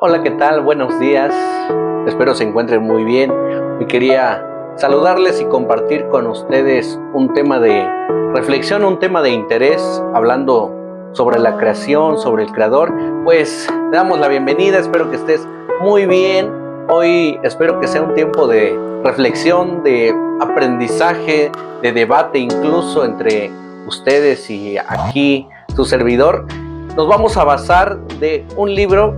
Hola, ¿qué tal? Buenos días. Espero se encuentren muy bien. Hoy quería saludarles y compartir con ustedes un tema de reflexión, un tema de interés, hablando sobre la creación, sobre el creador. Pues te damos la bienvenida, espero que estés muy bien. Hoy espero que sea un tiempo de reflexión, de aprendizaje, de debate incluso entre ustedes y aquí su servidor. Nos vamos a basar de un libro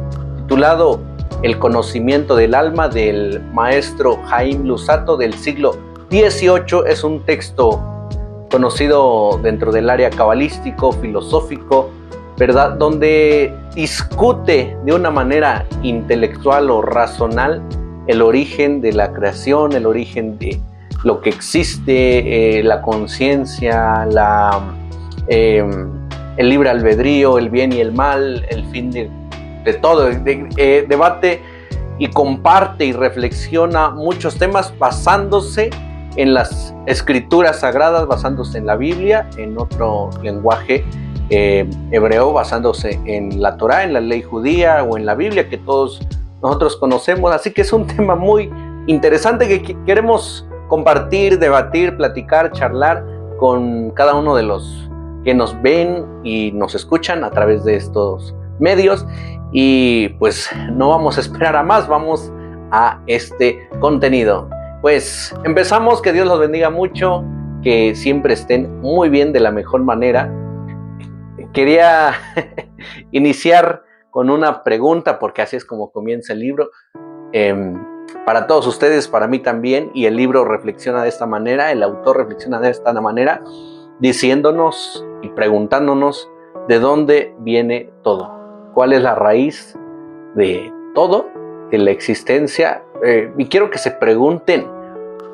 titulado El conocimiento del alma, del maestro Haim Luzzatto, del siglo XVIII. Es un texto conocido dentro del área cabalístico, filosófico, ¿verdad? Donde discute de una manera intelectual o razonal el origen de la creación, el origen de lo que existe, la conciencia, el libre albedrío, el bien y el mal, el fin de todo. Debate y comparte y reflexiona muchos temas basándose en las escrituras sagradas, basándose en la Biblia, en otro lenguaje hebreo, basándose en la Torá, en la ley judía o en la Biblia que todos nosotros conocemos. Así que es un tema muy interesante que queremos compartir, debatir, platicar, charlar con cada uno de los que nos ven y nos escuchan a través de estos medios. Y pues no vamos a esperar a más, vamos a este contenido. Pues empezamos, que Dios los bendiga mucho, que siempre estén muy bien, de la mejor manera. Quería iniciar con una pregunta, porque así es como comienza el libro. Para todos ustedes, para mí también, y el libro reflexiona de esta manera, el autor reflexiona de esta manera, diciéndonos y preguntándonos de dónde viene todo. ¿Cuál es la raíz de todo, de la existencia? Y quiero que se pregunten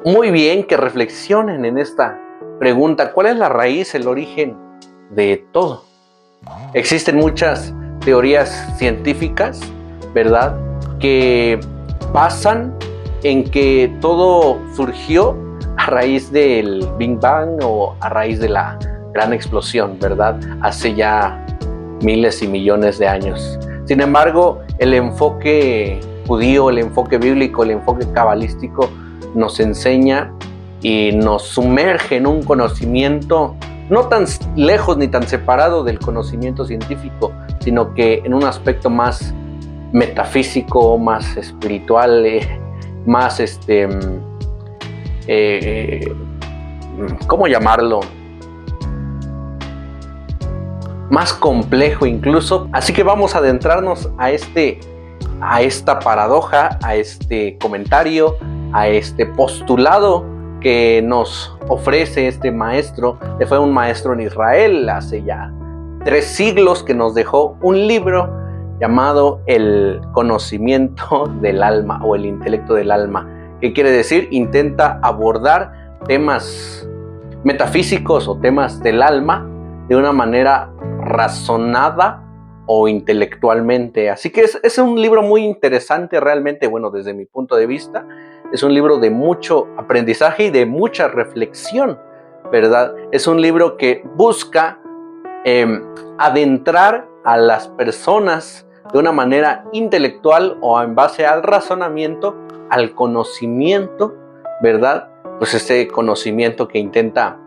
muy bien, que reflexionen en esta pregunta. ¿Cuál es la raíz, el origen de todo? Existen muchas teorías científicas, ¿verdad?, que basan en que todo surgió a raíz del Big Bang o a raíz de la gran explosión, ¿verdad?, hace ya miles y millones de años. Sin embargo, el enfoque judío, el enfoque bíblico, el enfoque cabalístico nos enseña y nos sumerge en un conocimiento no tan lejos ni tan separado del conocimiento científico, sino que en un aspecto más metafísico, más espiritual, más ¿cómo llamarlo?, más complejo incluso. Así que vamos a adentrarnos a esta paradoja, a este comentario, a este postulado que nos ofrece este maestro, que fue un maestro en Israel hace ya 3 siglos, que nos dejó un libro llamado El conocimiento del alma o el intelecto del alma. ¿Qué quiere decir? Intenta abordar temas metafísicos o temas del alma de una manera razonada o intelectualmente. Así que es un libro muy interesante realmente. Bueno, desde mi punto de vista, es un libro de mucho aprendizaje y de mucha reflexión, ¿verdad? Es un libro que busca adentrar a las personas de una manera intelectual o en base al razonamiento, al conocimiento, ¿verdad? Pues ese conocimiento que intenta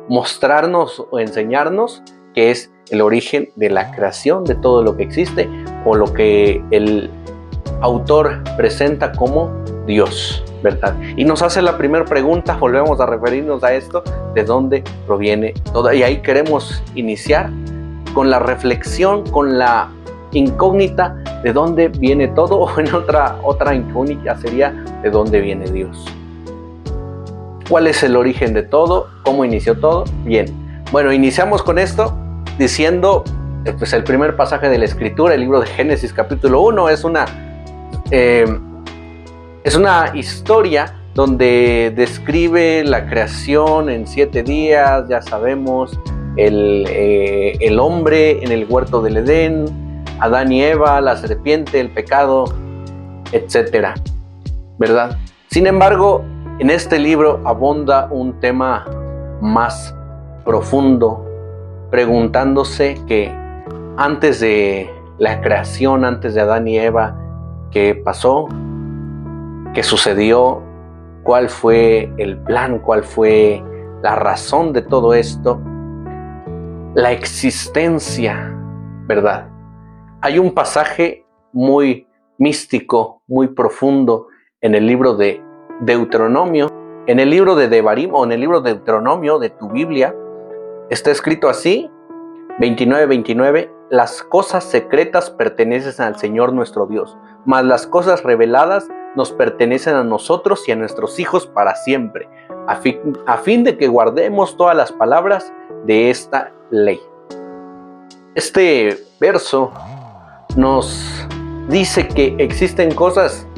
mostrarnos o enseñarnos que es el origen de la creación, de todo lo que existe, o lo que el autor presenta como Dios, ¿verdad? Y nos hace la primera pregunta, volvemos a referirnos a esto, ¿de dónde proviene todo? Y ahí queremos iniciar con la reflexión, con la incógnita, ¿de dónde viene todo? O en otra incógnita sería, ¿de dónde viene Dios? ¿Cuál es el origen de todo? ¿Cómo inició todo? Bien, bueno, iniciamos con esto diciendo, pues el primer pasaje de la Escritura, el libro de Génesis capítulo 1, es una historia donde describe la creación en 7 días, ya sabemos, el hombre en el huerto del Edén, Adán y Eva, la serpiente, el pecado, etcétera, ¿verdad? Sin embargo, en este libro abunda un tema más profundo, preguntándose que antes de la creación antes de Adán y Eva, qué pasó, qué sucedió, cuál fue el plan, cuál fue la razón de todo esto, la existencia, ¿verdad? Hay un pasaje muy místico, muy profundo en el libro de Deuteronomio. En el libro de Devarim o en el libro de Deuteronomio de tu Biblia está escrito así, 29:29, las cosas secretas pertenecen al Señor nuestro Dios, mas las cosas reveladas nos pertenecen a nosotros y a nuestros hijos para siempre, a fin de que guardemos todas las palabras de esta ley. Este verso nos dice que existen cosas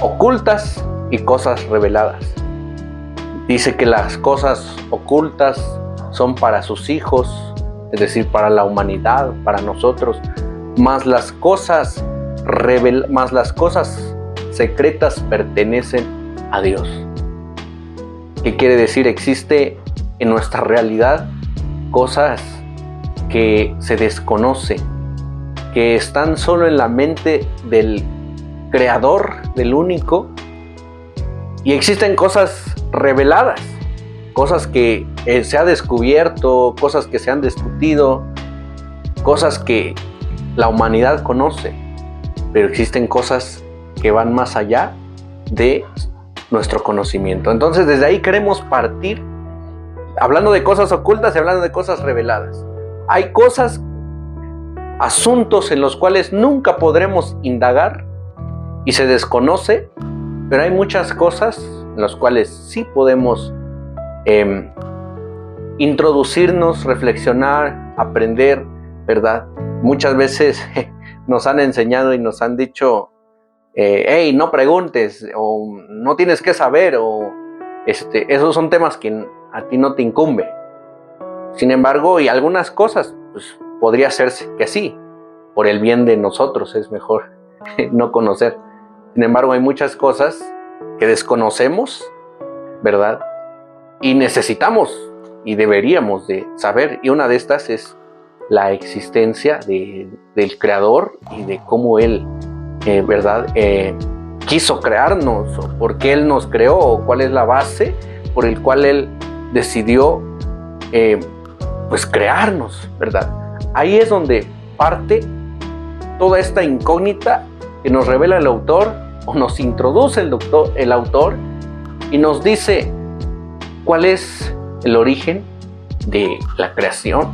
ocultas y cosas reveladas. Dice que las cosas ocultas son para sus hijos, es decir, para la humanidad, para nosotros, mas las cosas secretas pertenecen a Dios. ¿Qué quiere decir? Existe en nuestra realidad cosas que se desconocen, que están solo en la mente del Creador, del único, y existen cosas reveladas, cosas que se ha descubierto, cosas que se han discutido, cosas que la humanidad conoce, pero existen cosas que van más allá de nuestro conocimiento. Entonces desde ahí queremos partir, hablando de cosas ocultas y hablando de cosas reveladas. Hay cosas, asuntos en los cuales nunca podremos indagar y se desconoce, pero hay muchas cosas en las cuales sí podemos introducirnos, reflexionar, aprender, ¿verdad? Muchas veces nos han enseñado y nos han dicho, hey, no preguntes, o no tienes que saber, o esos son temas que a ti no te incumbe. Sin embargo, y algunas cosas, pues podría hacerse que sí, por el bien de nosotros es mejor no conocer. Sin embargo, hay muchas cosas que desconocemos, ¿verdad? Y necesitamos y deberíamos de saber, y una de estas es la existencia del Creador y de cómo Él, ¿verdad? Quiso crearnos, o por qué Él nos creó, o cuál es la base por el cual Él decidió pues crearnos, ¿verdad? Ahí es donde parte toda esta incógnita que nos revela el autor, o nos introduce el autor y nos dice cuál es el origen de la creación,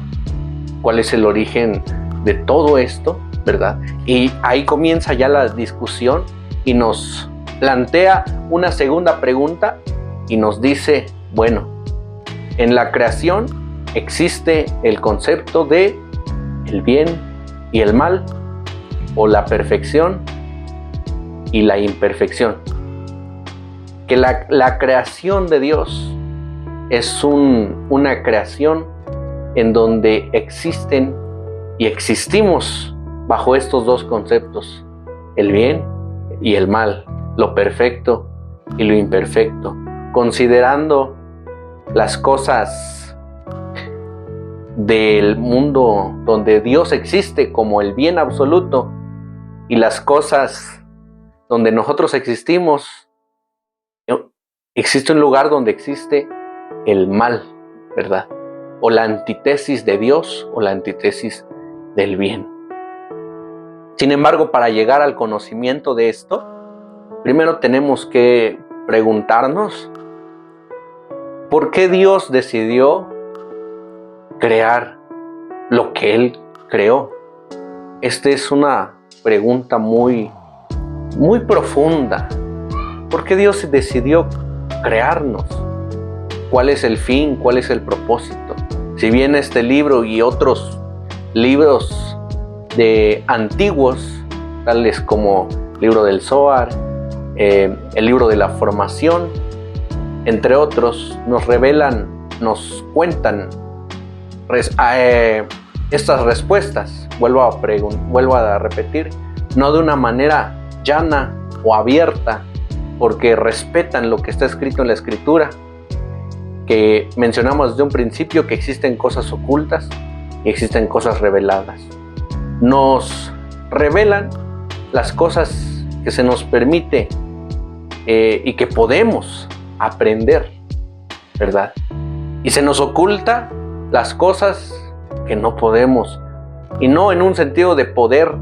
cuál es el origen de todo esto, ¿verdad? Y ahí comienza ya la discusión y nos plantea una segunda pregunta y nos dice, bueno, en la creación existe el concepto de el bien y el mal, o la perfección y la imperfección. Que la creación de Dios es una creación en donde existen y existimos bajo estos dos conceptos, el bien y el mal, lo perfecto y lo imperfecto, considerando las cosas del mundo donde Dios existe como el bien absoluto, y las cosas donde nosotros existimos, existe un lugar donde existe el mal, ¿verdad? O la antítesis de Dios o la antítesis del bien. Sin embargo, para llegar al conocimiento de esto, primero tenemos que preguntarnos ¿por qué Dios decidió crear lo que Él creó? Esta es una pregunta muy profunda. ¿Por qué Dios decidió crearnos? ¿Cuál es el fin? ¿Cuál es el propósito? Si bien este libro y otros libros de antiguos, tales como el libro del Zohar, el libro de la formación, entre otros, nos revelan, nos cuentan estas respuestas, vuelvo a repetir, no de una manera llana o abierta, porque respetan lo que está escrito en la Escritura, que mencionamos desde un principio que existen cosas ocultas y existen cosas reveladas. nos revelan las cosas que se nos permite y que podemos aprender, ¿verdad? Y se nos oculta las cosas que no podemos, y no en un sentido de poder,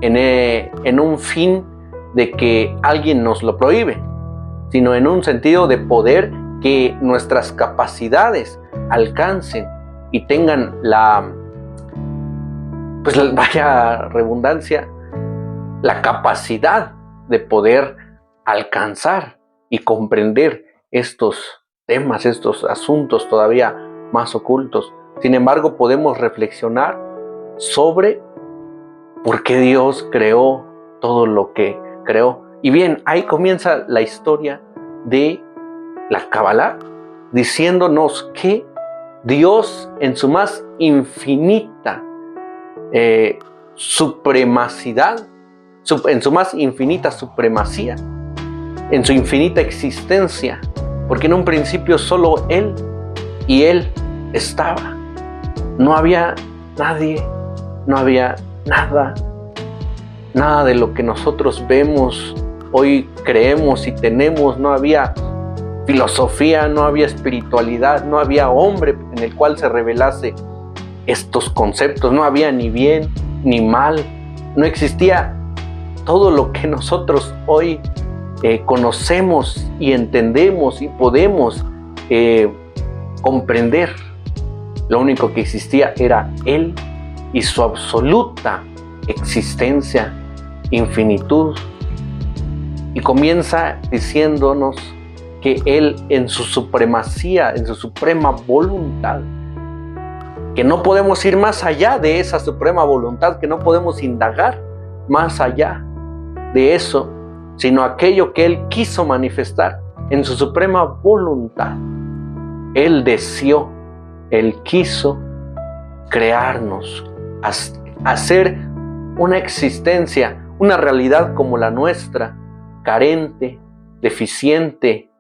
en un fin de que alguien nos lo prohíbe, sino en un sentido de poder, que nuestras capacidades alcancen y tengan vaya redundancia, la capacidad de poder alcanzar y comprender estos temas, estos asuntos todavía más ocultos. Sin embargo, podemos reflexionar sobre por qué Dios creó todo lo que creó. Y bien, ahí comienza la historia de la Cábala, diciéndonos que Dios, en su más infinita supremacidad, en su más infinita supremacía, en su infinita existencia, porque en un principio solo Él y Él estaba. No había nadie, no había nada de lo que nosotros vemos, hoy creemos y tenemos. No había filosofía, no había espiritualidad, no había hombre en el cual se revelase estos conceptos, no había ni bien ni mal, no existía todo lo que nosotros hoy conocemos y entendemos y podemos comprender. Lo único que existía era Él y su absoluta existencia, infinitud. Y comienza diciéndonos que Él, en su supremacía, en su suprema voluntad, que no podemos ir más allá de esa suprema voluntad, que no podemos indagar más allá de eso, sino aquello que Él quiso manifestar en su suprema voluntad. Él deseó, Él quiso crearnos, hacer una existencia, una realidad como la nuestra, carente, deficiente,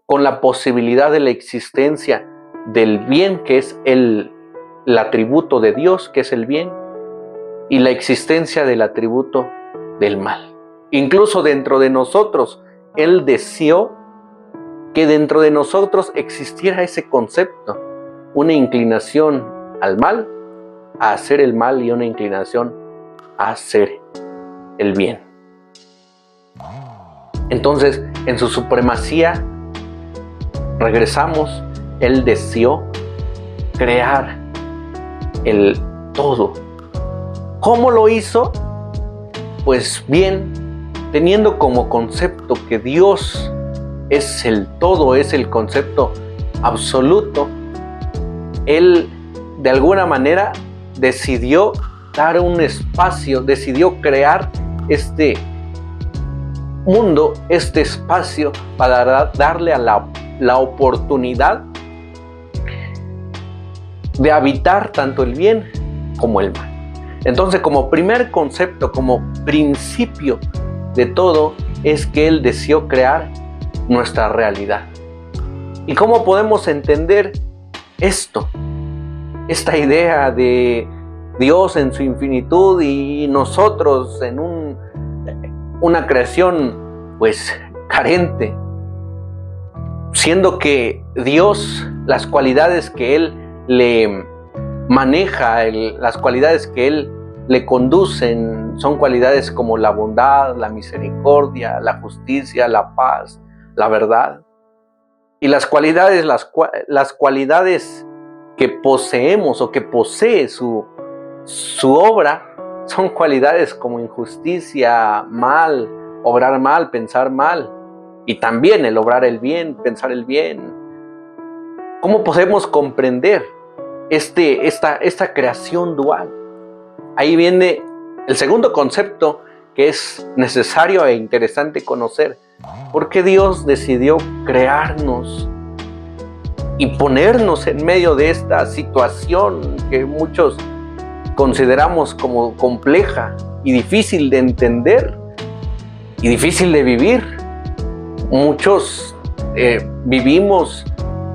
con la posibilidad de la existencia del bien, que es el atributo de Dios, que es el bien, y la existencia del atributo del mal. Incluso dentro de nosotros, Él deseó que dentro de nosotros existiera ese concepto, una inclinación al mal, a hacer el mal, y una inclinación a hacer el bien. Entonces, en su supremacía, regresamos, Él deseó crear el todo. ¿Cómo lo hizo? Pues bien, teniendo como concepto que Dios es el todo, es el concepto absoluto, Él de alguna manera decidió dar un espacio, decidió crear este mundo, este espacio, para darle a la oportunidad de habitar tanto el bien como el mal. Entonces, como primer concepto, como principio de todo, es que Él deseó crear nuestra realidad. ¿Y cómo podemos entender esto? Esta idea de Dios en su infinitud y nosotros en una creación pues carente, siendo que Dios, las cualidades que Él le maneja, las cualidades que Él le conducen, son cualidades como la bondad, la misericordia, la justicia, la paz, la verdad. Y las cualidades que poseemos o que posee su obra son cualidades como injusticia, mal, obrar mal, pensar mal, y también el obrar el bien, pensar el bien. ¿Cómo podemos comprender esta creación dual? Ahí viene el segundo concepto que es necesario e interesante conocer. ¿Por qué Dios decidió crearnos y ponernos en medio de esta situación que muchos consideramos como compleja y difícil de entender y difícil de vivir? Muchos vivimos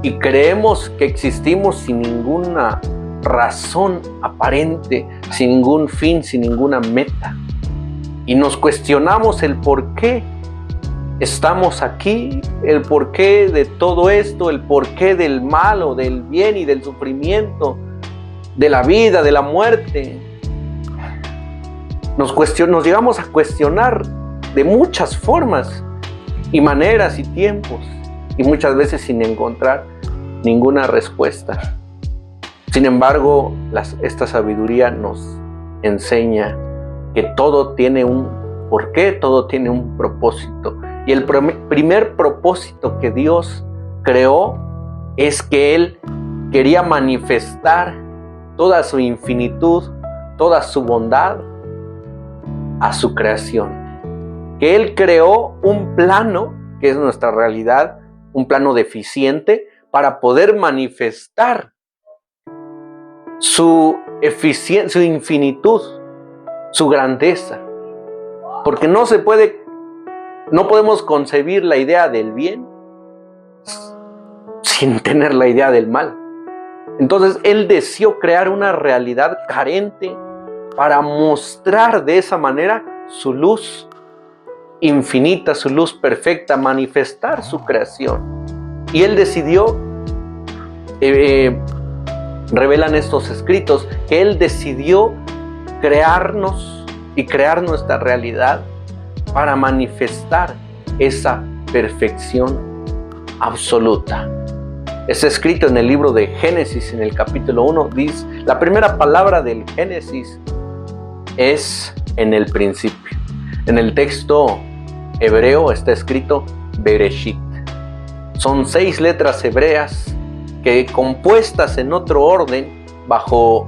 y creemos que existimos sin ninguna razón aparente, sin ningún fin, sin ninguna meta. Y nos cuestionamos el por qué estamos aquí, el porqué de todo esto, el porqué del mal o del bien y del sufrimiento, de la vida, de la muerte. Nos llegamos a cuestionar de muchas formas y maneras y tiempos, y muchas veces sin encontrar ninguna respuesta. Sin embargo, esta sabiduría nos enseña que todo tiene un porqué, todo tiene un propósito. Y el primer propósito que Dios creó es que Él quería manifestar toda su infinitud, toda su bondad a su creación. Que Él creó un plano, que es nuestra realidad, un plano deficiente, para poder manifestar su infinitud, su grandeza. Porque no podemos concebir la idea del bien sin tener la idea del mal. Entonces Él deseó crear una realidad carente para mostrar de esa manera su luz infinita, su luz perfecta, manifestar su creación. Y Él decidió, revelan estos escritos, que Él decidió crearnos y crear nuestra realidad para manifestar esa perfección absoluta. Está escrito en el libro de Génesis, en el capítulo 1, dice, la primera palabra del Génesis es en el principio. En el texto hebreo está escrito Bereshit. Son 6 letras hebreas que, compuestas en otro orden, bajo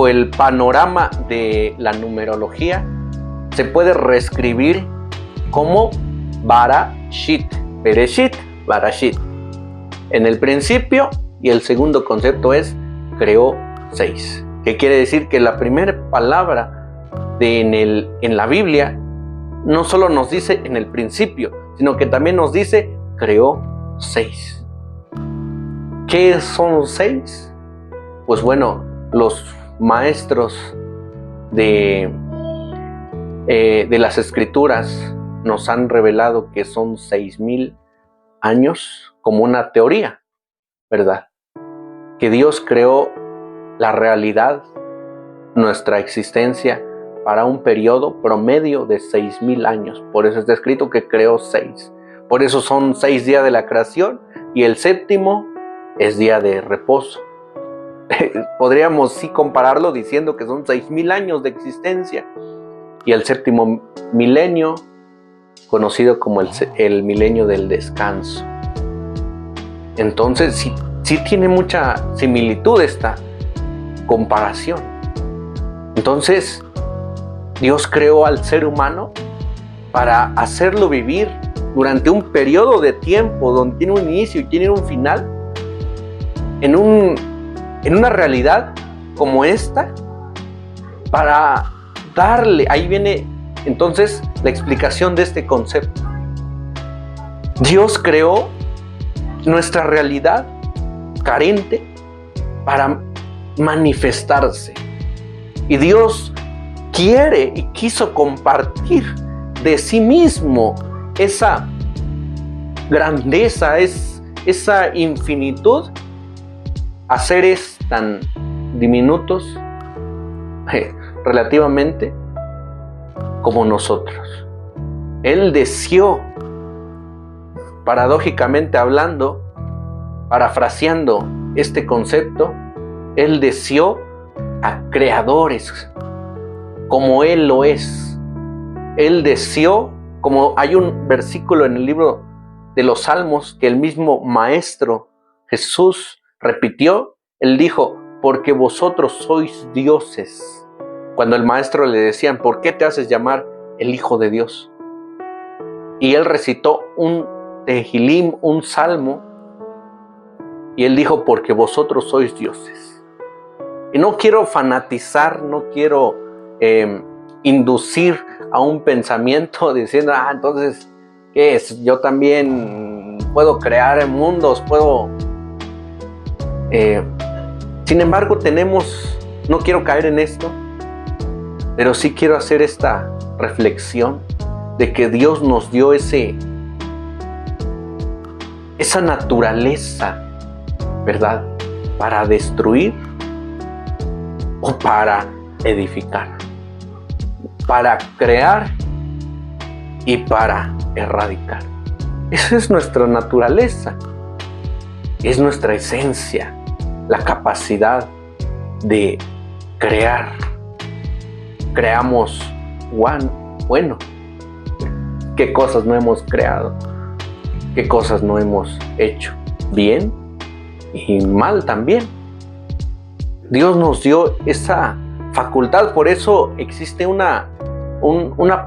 el panorama de la numerología, se puede reescribir como Barashit, Bereshit, Barashit. En el principio, y el segundo concepto es creó 6. Que quiere decir que la primera palabra en la Biblia no solo nos dice en el principio, sino que también nos dice creó 6. ¿Qué son 6? Pues bueno, los maestros de las escrituras nos han revelado que son 6,000 años como una teoría, ¿verdad? Que Dios creó la realidad, nuestra existencia, para un periodo promedio de 6,000 años. Por eso está escrito que creó 6. Por eso son 6 días de la creación y el séptimo es día de reposo. Podríamos sí compararlo diciendo que son 6,000 años de existencia y el séptimo milenio, conocido como el milenio del descanso. Entonces sí tiene mucha similitud esta comparación. Entonces Dios creó al ser humano para hacerlo vivir durante un periodo de tiempo donde tiene un inicio y tiene un final, en una realidad como esta, para darle, ahí viene entonces la explicación de este concepto. Dios creó nuestra realidad carente para manifestarse. Y Dios quiere y quiso compartir de sí mismo esa grandeza, esa infinitud a seres tan diminutos relativamente como nosotros. Él deseó, paradójicamente hablando, parafraseando este concepto, Él deseó a creadores como Él lo es. Él deseó, como hay un versículo en el libro de los Salmos que el mismo Maestro Jesús repitió, Él dijo, porque vosotros sois dioses. Cuando el Maestro le decían, ¿por qué te haces llamar el Hijo de Dios? Y Él recitó un Tehilim, un salmo, y Él dijo, porque vosotros sois dioses. Y no quiero fanatizar, no quiero inducir a un pensamiento diciendo, entonces, ¿qué es? Yo también puedo crear mundos, puedo Eh, Sin embargo, no quiero caer en esto, pero sí quiero hacer esta reflexión de que Dios nos dio esa naturaleza, ¿verdad? Para destruir o para edificar, para crear y para erradicar. Esa es nuestra naturaleza, es nuestra esencia, la capacidad de crear. Creamos bueno, qué cosas no hemos creado, qué cosas no hemos hecho bien y mal también. Dios nos dio esa facultad, por eso existe una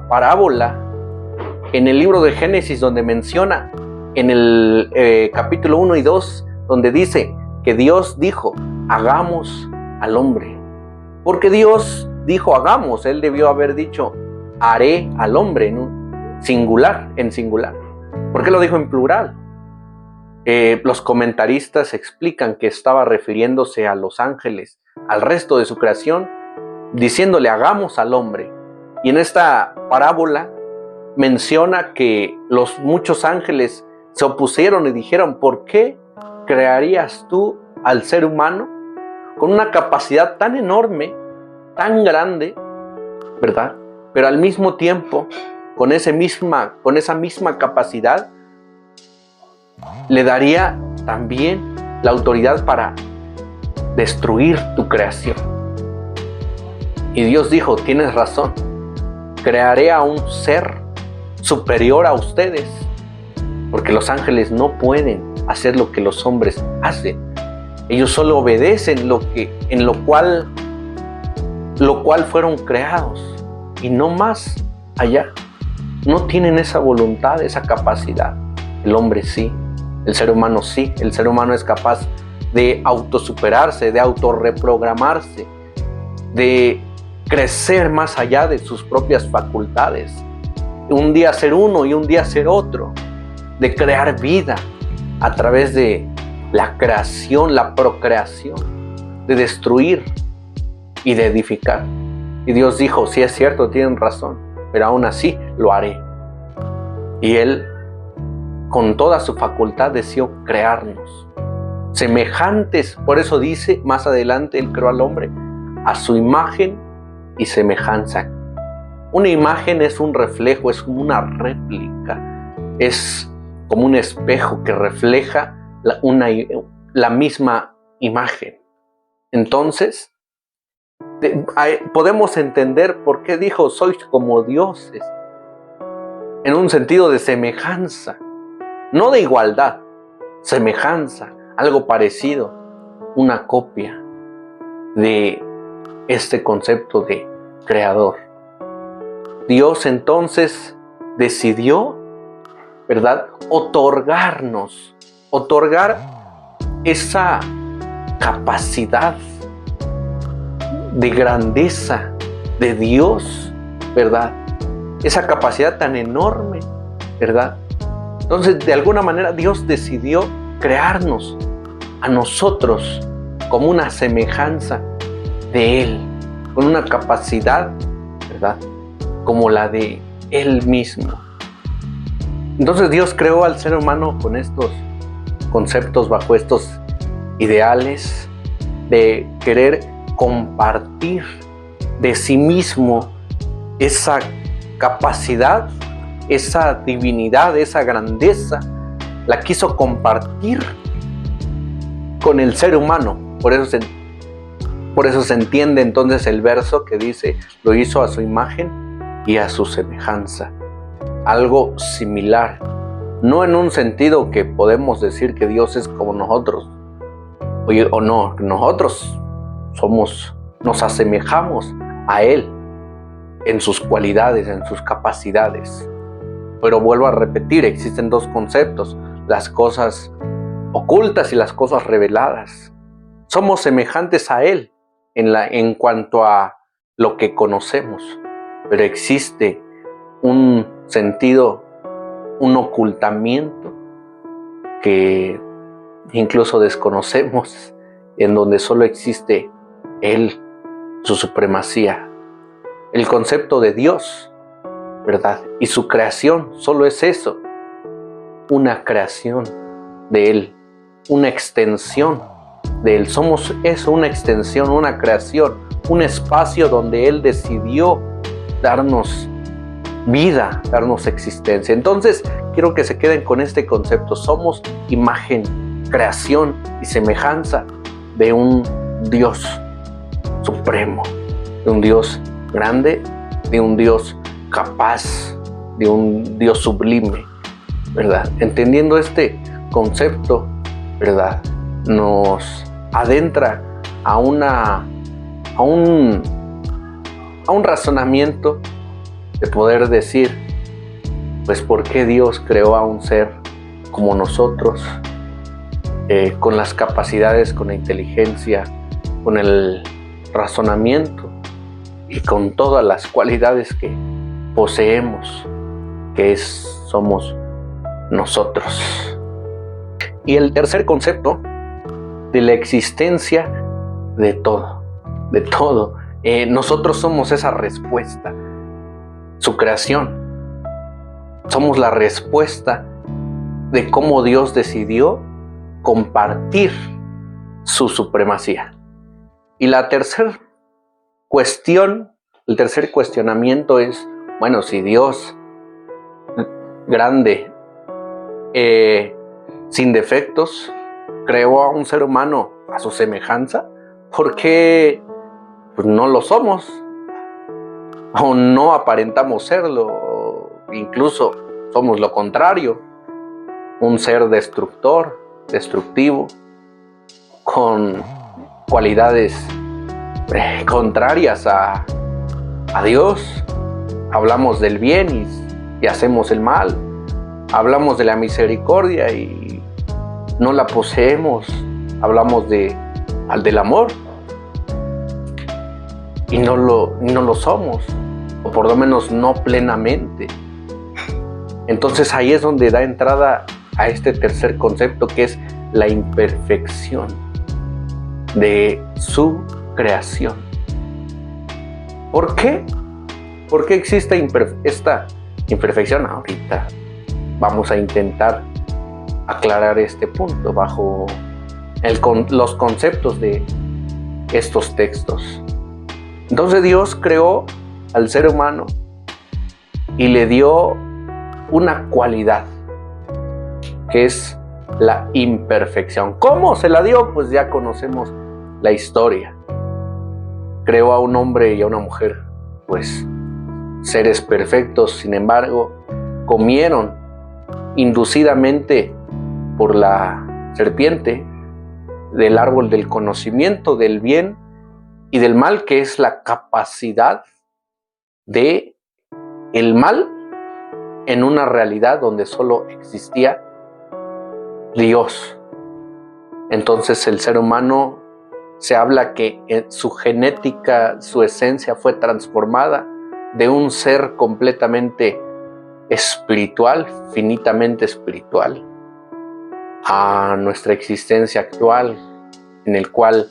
parábola en el libro de Génesis donde menciona en el capítulo 1 y 2, donde dice que Dios dijo, hagamos al hombre. Porque Dios dijo hagamos, Él debió haber dicho haré al hombre en singular. ¿Por qué lo dijo en plural? Los comentaristas explican que estaba refiriéndose a los ángeles, al resto de su creación, diciéndole hagamos al hombre. Y en esta parábola menciona que los muchos ángeles se opusieron y dijeron, ¿por qué crearías tú al ser humano con una capacidad tan enorme, tan grande, ¿verdad? Pero al mismo tiempo, con esa misma capacidad, le daría también la autoridad para destruir tu creación. Y Dios dijo, tienes razón, crearé a un ser superior a ustedes, porque los ángeles no pueden hacer lo que los hombres hacen. Ellos solo obedecen en lo cual fueron creados y no más allá. No tienen esa voluntad, esa capacidad. El hombre sí, el ser humano sí. El ser humano es capaz de autosuperarse, de autorreprogramarse, de crecer más allá de sus propias facultades. Un día ser uno y un día ser otro, de crear vida a través de la creación, la procreación, de destruir y de edificar. Y Dios dijo, sí es cierto, tienen razón, pero aún así lo haré. Y Él, con toda su facultad, decidió crearnos semejantes. Por eso dice, más adelante, Él creó al hombre a su imagen y semejanza. Una imagen es un reflejo, es como una réplica, es como un espejo que refleja la misma imagen. Entonces, podemos entender por qué dijo, sois como dioses, en un sentido de semejanza, no de igualdad, semejanza, algo parecido, una copia de este concepto de creador. Dios entonces decidió, ¿verdad?, otorgar esa capacidad de grandeza de Dios, ¿verdad? Esa capacidad tan enorme, ¿verdad? Entonces, de alguna manera, Dios decidió crearnos a nosotros como una semejanza de Él, con una capacidad, ¿verdad?, como la de Él mismo. Entonces Dios creó al ser humano con estos conceptos, bajo estos ideales de querer compartir de sí mismo esa capacidad, esa divinidad, esa grandeza, la quiso compartir con el ser humano. Por eso se entiende entonces el verso que dice, lo hizo a su imagen y a su semejanza. Algo similar, no en un sentido que podemos decir que Dios es como nosotros, o no, nosotros nos asemejamos a Él en sus cualidades, en sus capacidades. Pero vuelvo a repetir, existen dos conceptos, las cosas ocultas y las cosas reveladas. Somos semejantes a Él en cuanto a lo que conocemos, pero existe un sentido, un ocultamiento que incluso desconocemos en donde solo existe Él, su supremacía. El concepto de Dios, ¿verdad? Y su creación solo es eso, una creación de Él, una extensión de Él. Somos eso, una extensión, una creación, un espacio donde Él decidió darnos vida, darnos existencia. Entonces, quiero que se queden con este concepto. Somos imagen, creación y semejanza de un Dios supremo, de un Dios grande, de un Dios capaz, de un Dios sublime, ¿verdad? Entendiendo este concepto, ¿verdad?, nos adentra a un razonamiento de poder decir, pues, ¿por qué Dios creó a un ser como nosotros, con las capacidades, con la inteligencia, con el razonamiento y con todas las cualidades que poseemos, que somos nosotros? Y el tercer concepto, de la existencia de todo, de todo. Nosotros somos esa respuesta, su creación. Somos la respuesta de cómo Dios decidió compartir su supremacía. Y la tercera cuestión, el tercer cuestionamiento es, bueno, si Dios grande, sin defectos, creó a un ser humano a su semejanza, ¿por qué pues no lo somos? O no aparentamos serlo, o incluso somos lo contrario, un ser destructivo, con cualidades contrarias a Dios. Hablamos del bien y hacemos el mal. Hablamos de la misericordia y no la poseemos. Hablamos del amor y no lo somos, o por lo menos no plenamente. Entonces ahí es donde da entrada a este tercer concepto, que es la imperfección de su creación. ¿Por qué? ¿Por qué existe esta imperfección? Ahorita vamos a intentar aclarar este punto bajo los conceptos de estos textos. Entonces Dios creó al ser humano y le dio una cualidad, que es la imperfección. ¿Cómo se la dio? Pues ya conocemos la historia. Creó a un hombre y a una mujer, pues seres perfectos. Sin embargo, comieron inducidamente por la serpiente del árbol del conocimiento del bien y del mal, que es la capacidad de el mal en una realidad donde solo existía Dios. Entonces el ser humano, se habla que en su genética, su esencia fue transformada de un ser completamente espiritual, finitamente espiritual, a nuestra existencia actual, en el cual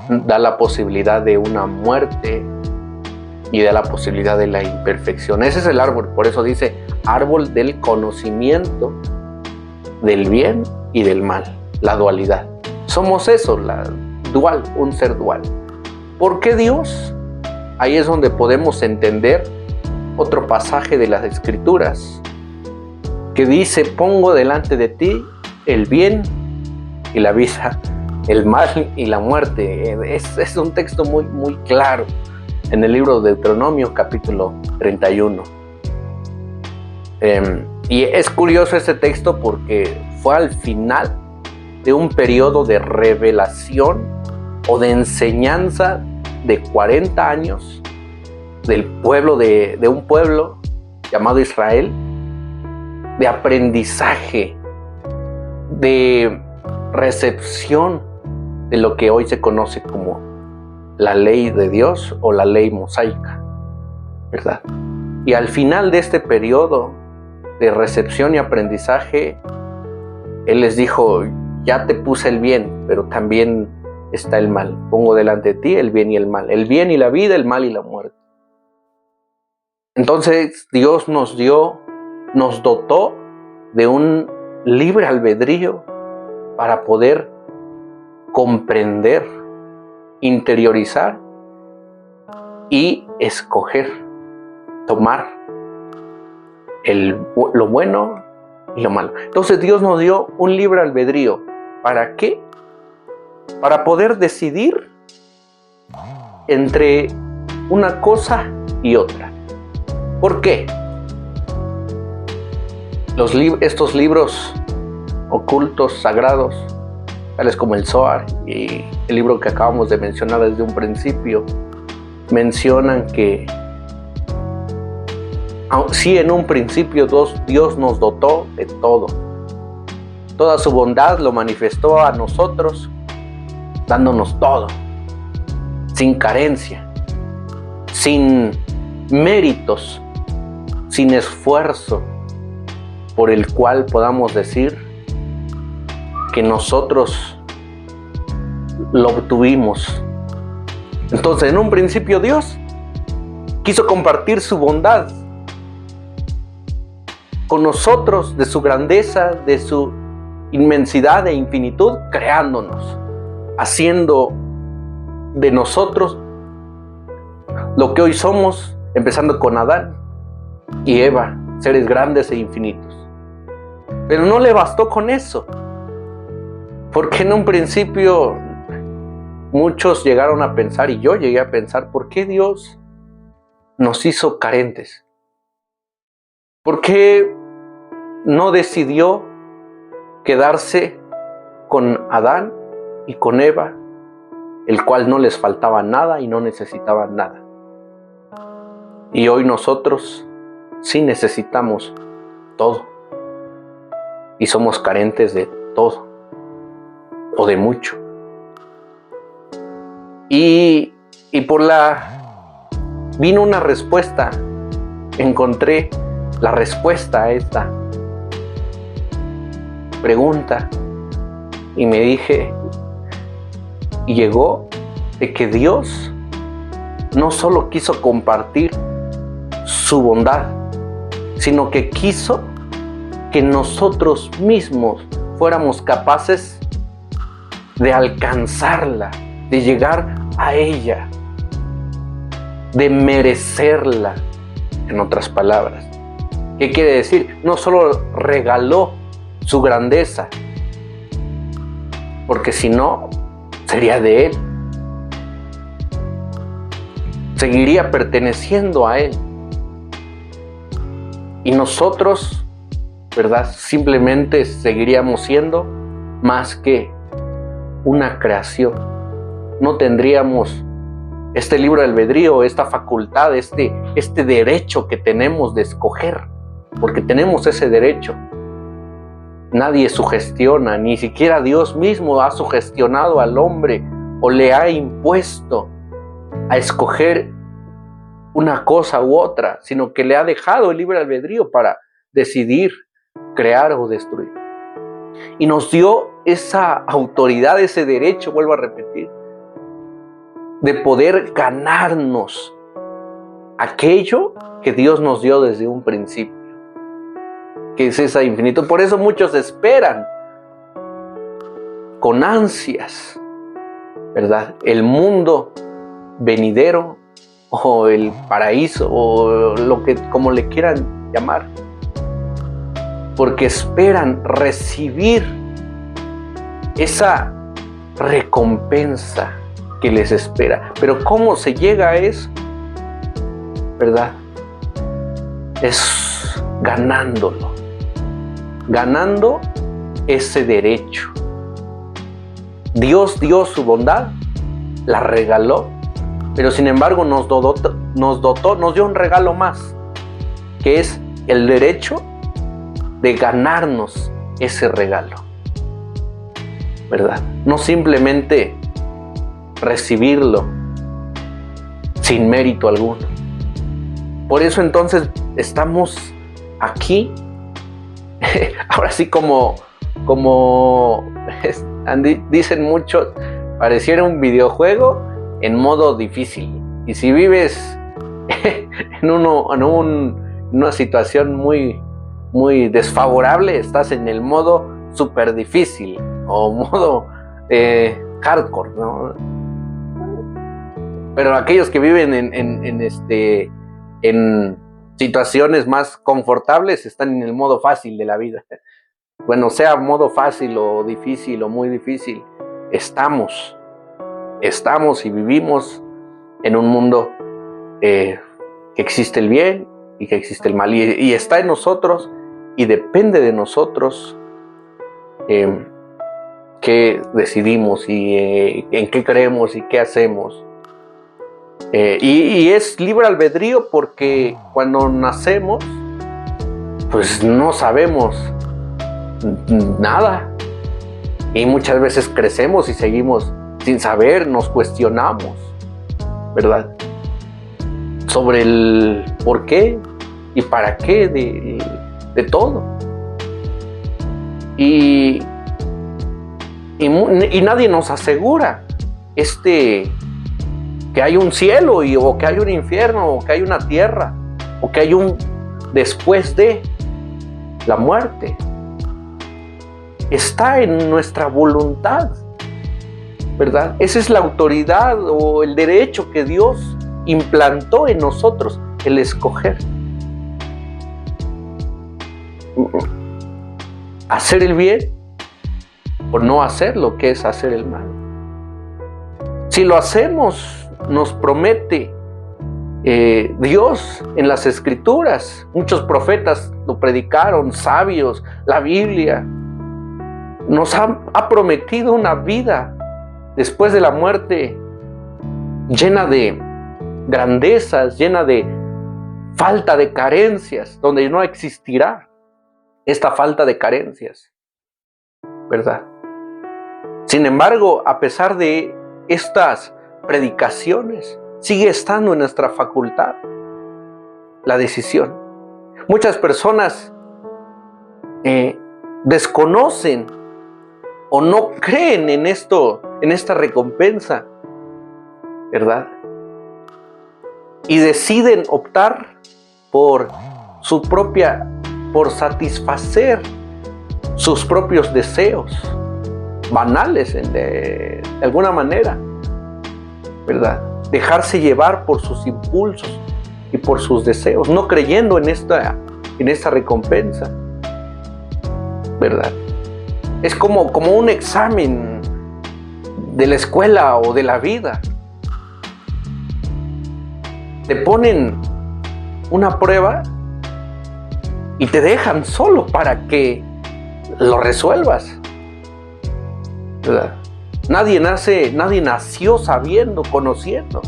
da la posibilidad de una muerte y da la posibilidad de la imperfección. Ese es el árbol, por eso dice árbol del conocimiento del bien y del mal, la dualidad. Somos eso, un ser dual. ¿Por qué Dios? Ahí es donde podemos entender otro pasaje de las Escrituras que dice: pongo delante de ti el bien y la vida, el mal y la muerte. Es un texto muy, muy claro en el libro de Deuteronomio, capítulo 31. Y es curioso este texto porque fue al final de un periodo de revelación o de enseñanza de 40 años del pueblo, de un pueblo llamado Israel, de aprendizaje, de recepción de lo que hoy se conoce como la ley de Dios o la ley mosaica, ¿verdad? Y al final de este periodo de recepción y aprendizaje, Él les dijo: ya te puse el bien, pero también está el mal. Pongo delante de ti el bien y el mal. El bien y la vida, el mal y la muerte. Entonces Dios nos dotó de un libre albedrío para poder comprender, interiorizar y escoger, tomar lo bueno y lo malo. Entonces Dios nos dio un libre albedrío. ¿Para qué? Para poder decidir entre una cosa y otra. ¿Por qué? Estos libros ocultos, sagrados, tales como el Zohar y el libro que acabamos de mencionar desde un principio, mencionan que sí, en un principio Dios nos dotó de todo. Toda su bondad lo manifestó a nosotros, dándonos todo, sin carencia, sin méritos, sin esfuerzo por el cual podamos decir que nosotros lo obtuvimos. Entonces, en un principio Dios quiso compartir su bondad con nosotros, de su grandeza, de su inmensidad e infinitud, creándonos, haciendo de nosotros lo que hoy somos, empezando con Adán y Eva, seres grandes e infinitos. Pero no le bastó con eso, porque en un principio muchos llegaron a pensar, y yo llegué a pensar, ¿por qué Dios nos hizo carentes? ¿Por qué no decidió quedarse con Adán y con Eva, el cual no les faltaba nada y no necesitaban nada? Y hoy nosotros sí necesitamos todo y somos carentes de todo o de mucho. Y vino una respuesta. Encontré la respuesta a esta pregunta y me dije, y llegó de que Dios no solo quiso compartir su bondad, sino que quiso que nosotros mismos fuéramos capaces de alcanzarla, de llegar a ella, de merecerla, en otras palabras. ¿Qué quiere decir? No solo regaló su grandeza, porque si no, sería de Él. Seguiría perteneciendo a Él. Y nosotros, ¿verdad? Simplemente seguiríamos siendo más que una creación. No tendríamos este libre albedrío, esta facultad, este derecho que tenemos de escoger, porque tenemos ese derecho. Nadie sugestiona, ni siquiera Dios mismo ha sugestionado al hombre o le ha impuesto a escoger una cosa u otra, sino que le ha dejado el libre albedrío para decidir crear o destruir. Y nos dio esa autoridad, ese derecho, vuelvo a repetir, de poder ganarnos aquello que Dios nos dio desde un principio, que es esa infinito. Por eso muchos esperan con ansias, ¿verdad?, el mundo venidero o el paraíso o lo que como le quieran llamar, porque esperan recibir esa recompensa que les espera. Pero ¿cómo se llega a eso? ¿Verdad? Es ganándolo, ganando ese derecho. Dios dio su bondad, la regaló, pero sin embargo nos dio un regalo más, que es el derecho de ganarnos ese regalo, ¿verdad? No simplemente recibirlo sin mérito alguno. Por eso entonces estamos aquí, ahora sí como dicen muchos, Pareciera un videojuego en modo difícil. Y si vives en una situación muy, muy desfavorable, estás en el modo super difícil o modo hardcore, ¿no? Pero aquellos que viven en situaciones más confortables están en el modo fácil de la vida. Bueno, sea modo fácil o difícil o muy difícil, estamos y vivimos en un mundo que existe el bien y que existe el mal, y está en nosotros y depende de nosotros qué decidimos y en qué creemos y qué hacemos. Y es libre albedrío, porque cuando nacemos pues no sabemos nada, y muchas veces crecemos y seguimos sin saber, nos cuestionamos, ¿verdad?, sobre el por qué y para qué de todo. Y nadie nos asegura que hay un cielo o que hay un infierno o que hay una tierra o que hay un después de la muerte. Está en nuestra voluntad, ¿verdad? Esa es la autoridad o el derecho que Dios implantó en nosotros, el escoger. Hacer el bien o no hacer lo que es hacer el mal. Si lo hacemos, nos promete Dios en las Escrituras. Muchos profetas lo predicaron, sabios, la Biblia nos ha prometido una vida después de la muerte llena de grandezas, llena de falta de carencias, donde no existirá esta falta de carencias, ¿verdad? Sin embargo, a pesar de estas predicaciones, sigue estando en nuestra facultad la decisión. Muchas personas desconocen o no creen en esta recompensa, ¿verdad? Y deciden optar por satisfacer sus propios deseos banales de alguna manera, ¿verdad? Dejarse llevar por sus impulsos y por sus deseos, no creyendo en esta recompensa, ¿verdad? Es como un examen de la escuela o de la vida. Te ponen una prueba y te dejan solo para que lo resuelvas, ¿verdad? Nadie nació sabiendo, conociendo.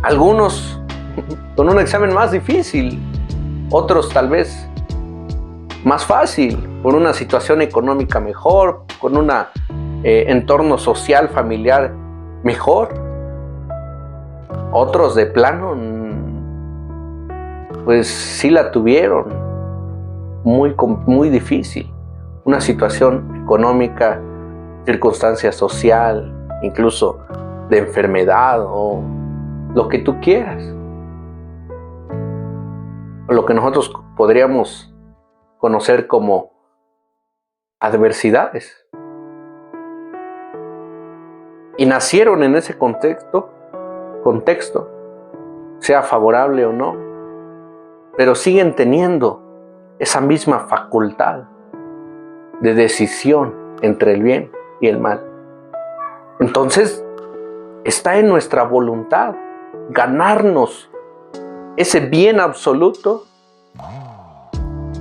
Algunos con un examen más difícil, otros tal vez más fácil, con una situación económica mejor, con un entorno social, familiar mejor. Otros de plano, pues sí la tuvieron muy difícil. Una situación económica, circunstancia social, incluso de enfermedad o lo que tú quieras. Lo que nosotros podríamos conocer como adversidades. Y nacieron en ese contexto, sea favorable o no, pero siguen teniendo esa misma facultad de decisión entre el bien y el mal. Entonces, está en nuestra voluntad ganarnos ese bien absoluto,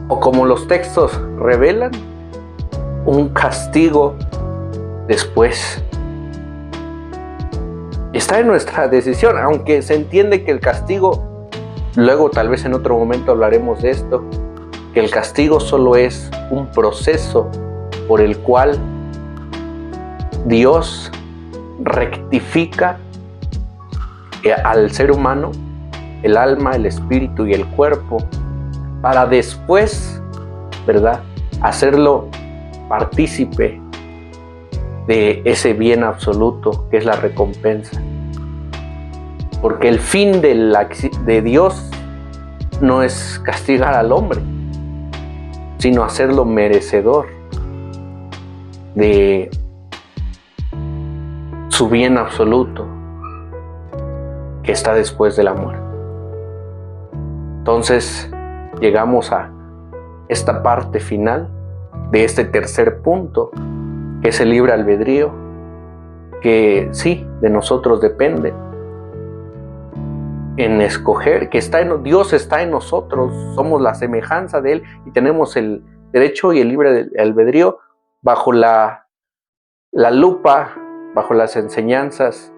o como los textos revelan, un castigo después. Está en nuestra decisión, aunque se entiende que el castigo, luego tal vez en otro momento hablaremos de esto, que el castigo solo es un proceso por el cual Dios rectifica al ser humano, el alma, el espíritu y el cuerpo, para después, ¿verdad?, hacerlo partícipe de ese bien absoluto que es la recompensa. Porque el fin de Dios no es castigar al hombre, sino hacerlo merecedor de su bien absoluto que está después de la muerte. Entonces llegamos a esta parte final de este tercer punto, que es el libre albedrío, que sí, de nosotros depende en escoger, que Dios está en nosotros, somos la semejanza de Él y tenemos el derecho y el libre albedrío bajo la lupa, bajo las enseñanzas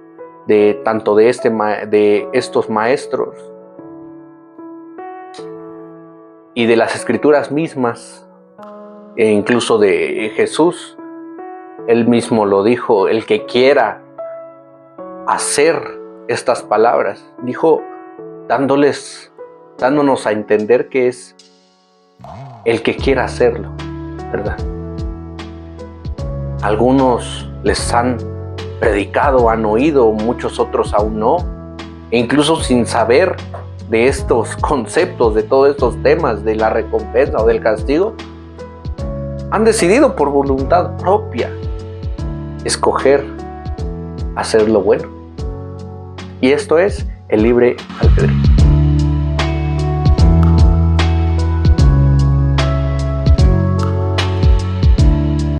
de tanto de estos maestros y de las escrituras mismas, e incluso de Jesús. Él mismo lo dijo: el que quiera hacer estas palabras, dijo, dándonos a entender que es el que quiera hacerlo, ¿verdad? Algunos les han predicado, han oído, muchos otros aún no, e incluso sin saber de estos conceptos, de todos estos temas, de la recompensa o del castigo, han decidido por voluntad propia escoger hacer lo bueno. Y esto es el libre albedrío.